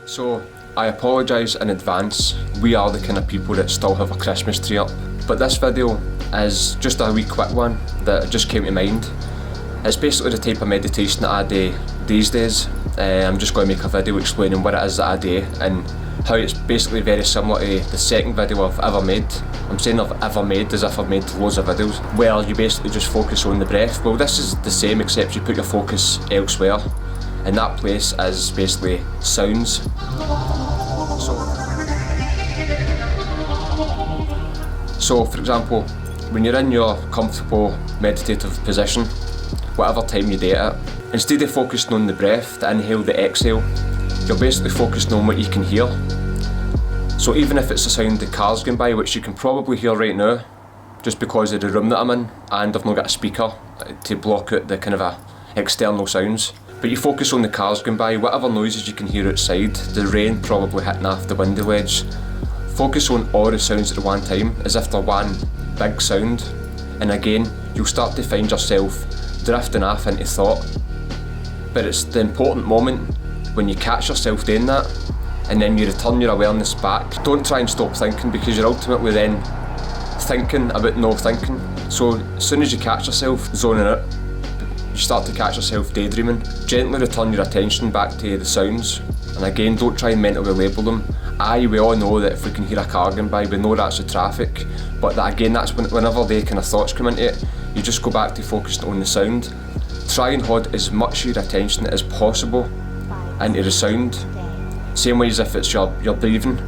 So I apologise in advance. We are the kind of people that still have a Christmas tree up. But this video is just a wee quick one that just came to mind. It's basically the type of meditation that I do these days. I'm just going to make a video explaining what it is that I do and how it's basically very similar to the second video I've ever made. I'm saying I've ever made as if I've made loads of videos where you basically just focus on the breath. Well, this is the same except you put your focus elsewhere, and that place is basically sounds. So for example, when you're in your comfortable meditative position, whatever time you do it, instead of focusing on the breath, the inhale, the exhale, you're basically focusing on what you can hear. So even if it's the sound of cars going by, which you can probably hear right now, just because of the room that I'm in, and I've not got a speaker to block out the kind of external sounds. But you focus on the cars going by, whatever noises you can hear outside, the rain probably hitting off the window ledge. Focus on all the sounds at the one time, as if they're one big sound. And again, you'll start to find yourself drifting off into thought. But it's the important moment when you catch yourself doing that, and then you return your awareness back. Don't try and stop thinking, because you're ultimately then thinking about no thinking. So as soon as you catch yourself zoning out, you start to catch yourself daydreaming. Gently return your attention back to the sounds, and again, don't try and mentally label them. We all know that if we can hear a car going by, we know that's the traffic, but that's whenever they kind of thoughts come into it, you just go back to focusing on the sound. Try and hold as much of your attention as possible into the sound. Same way as if it's your breathing,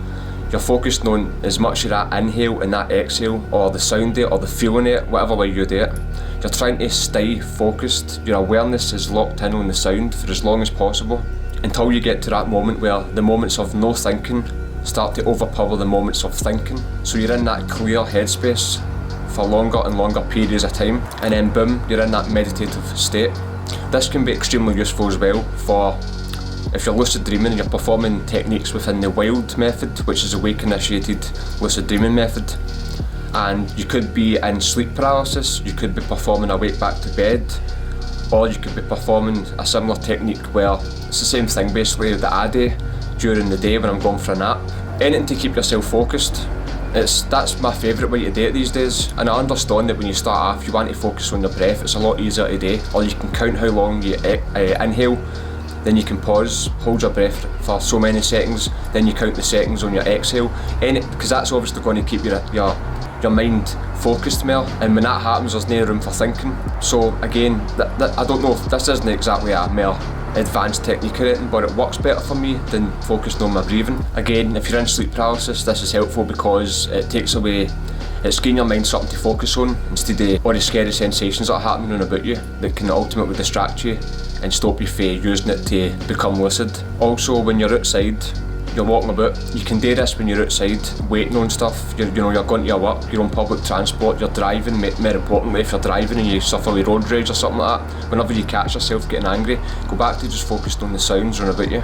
you're focusing on as much of that inhale and that exhale, or the sound of it, or the feeling of it, whatever way you do it. You're trying to stay focused. Your awareness is locked in on the sound for as long as possible, until you get to that moment where the moments of no thinking start to overpower the moments of thinking. So you're in that clear headspace for longer and longer periods of time, and then boom, you're in that meditative state. This can be extremely useful as well for if you're lucid dreaming and you're performing techniques within the wild method, which is a wake initiated lucid dreaming method. And you could be in sleep paralysis, you could be performing a wake back to bed, or you could be performing a similar technique where it's the same thing basically that I do during the day when I'm going for a nap. Anything to keep yourself focused. That's my favourite way to do it these days, and I understand that when you start off you want to focus on your breath. It's a lot easier to do, or you can count how long you inhale, then you can pause, hold your breath for so many seconds, then you count the seconds on your exhale, because that's obviously going to keep your mind focused more, and when that happens there's no room for thinking. So again, I don't know if this isn't exactly a more advanced technique or anything, but it works better for me than focusing on my breathing. Again, if you're in sleep paralysis, this is helpful because it's giving your mind something to focus on instead of all the scary sensations that are happening about you that can ultimately distract you and stop you from using it to become lucid. Also, when you're outside, you're walking about, you can do this when you're outside waiting on stuff. You're going to your work, you're on public transport, you're driving. More importantly, if you're driving and you suffer with road rage or something like that, whenever you catch yourself getting angry, go back to just focusing on the sounds around about you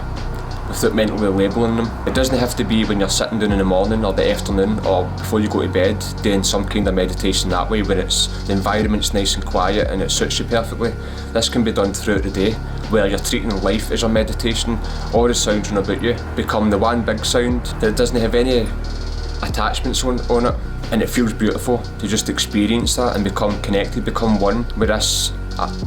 without mentally labelling them. It doesn't have to be when you're sitting down in the morning or the afternoon or before you go to bed doing some kind of meditation that way, where the environment's nice and quiet and it suits you perfectly. This can be done throughout the day, where you're treating life as your meditation. All the sounds around about you become the one big sound that doesn't have any attachments on it, and it feels beautiful to just experience that and become connected, become one with this,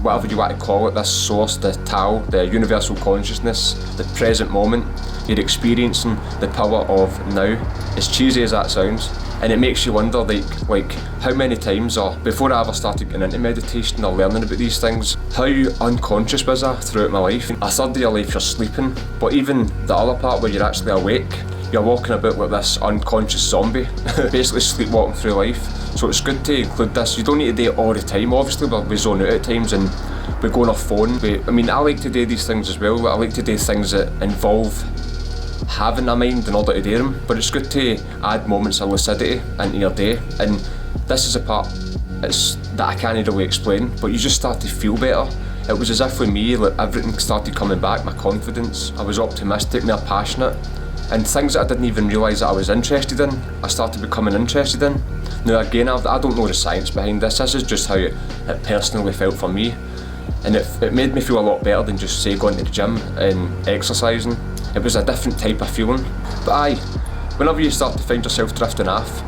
whatever you want to call it, this source, the Tao, the universal consciousness, the present moment. You're experiencing the power of now, as cheesy as that sounds. And it makes you wonder, like how many times, or before I ever started getting into meditation or learning about these things, how unconscious was I throughout my life. A third of your life you're sleeping, but even the other part where you're actually awake, you're walking about like this unconscious zombie, basically sleepwalking through life. So it's good to include this. You don't need to do it all the time, obviously, but we zone out at times and we go on our phone. I like to do these things as well, but I like to do things that involve having a mind in order to do them, but it's good to add moments of lucidity into your day. And this is a part that I can't really explain, but you just start to feel better. It was as if with me, like, everything started coming back, my confidence. I was optimistic, more passionate, and things that I didn't even realise that I was interested in, I started becoming interested in. Now again, I don't know the science behind this is just how it personally felt for me, and it made me feel a lot better than just say going to the gym and exercising. it was a different type of feeling. But aye, whenever you start to find yourself drifting off,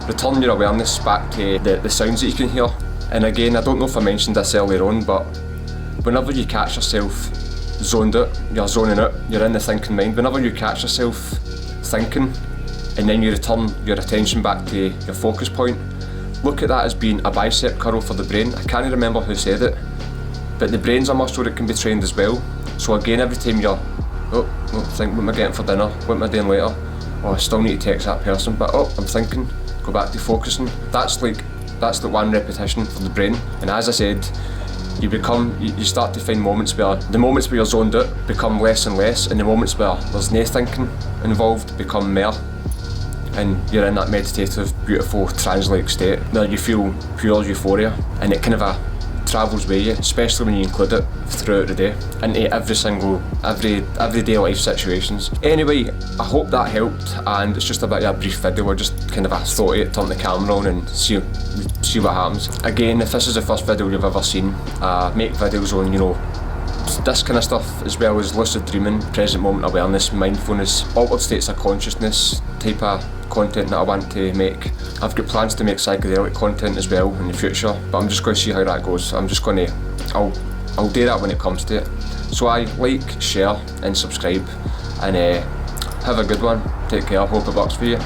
return your awareness back to the sounds that you can hear. And again, I don't know if I mentioned this earlier on, but whenever you catch yourself zoned out, you're zoning out, you're in the thinking mind, whenever you catch yourself thinking and then you return your attention back to your focus point, look at that as being a bicep curl for the brain. I can't remember who said it, but the brain's a muscle that can be trained as well. So again, every time you're, think, what am I getting for dinner? What am I doing later? Oh, I still need to text that person, but I'm thinking, go back to focusing. That's the one repetition for the brain. And as I said, you start to find moments where the moments where you're zoned out become less and less, and the moments where there's no thinking involved become more. And you're in that meditative, beautiful, trance-like state where you feel pure euphoria, and it kind of travels with you, especially when you include it throughout the day into everyday life situations. Anyway, I hope that helped, and it's just a bit of a brief video. I just kind of thought it, turn the camera on and see what happens. Again, if this is the first video you've ever seen, I make videos on, this kind of stuff, as well as lucid dreaming, present moment awareness, mindfulness, altered states of consciousness type of content that I want to make. I've got plans to make psychedelic content as well in the future, but I'm just going to see how that goes. I'll do that when it comes to it. So like, share and subscribe, and have a good one. Take care, hope it works for you.